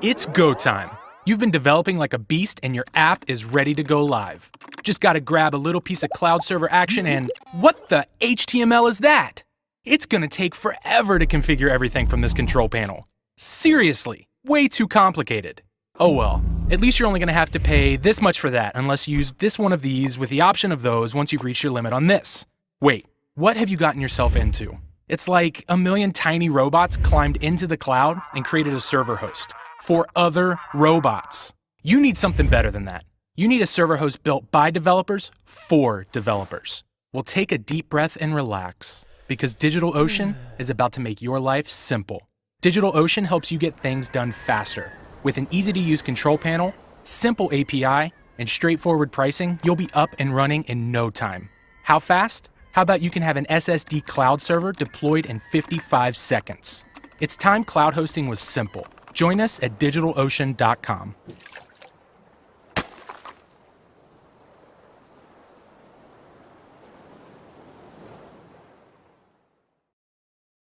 It's go time. You've been developing like a beast and your app is ready to go live. Just gotta grab a little piece of cloud server action and what the HTML is that? It's gonna take forever to configure everything from this control panel. Seriously, way too complicated. Oh well, at least you're only gonna have to pay this much for that unless you use this one of these with the option of those once you've reached your limit on this. Wait, what have you gotten yourself into? It's like a million tiny robots climbed into the cloud and created a server host for other robots. You need something better than that. You need a server host built by developers for developers. Well, take a deep breath and relax, because DigitalOcean is about to make your life simple. DigitalOcean helps you get things done faster. With an easy-to-use control panel, simple API, and straightforward pricing, you'll be up and running in no time. How fast? How about you can have an SSD cloud server deployed in 55 seconds? It's time cloud hosting was simple. Join us at DigitalOcean.com.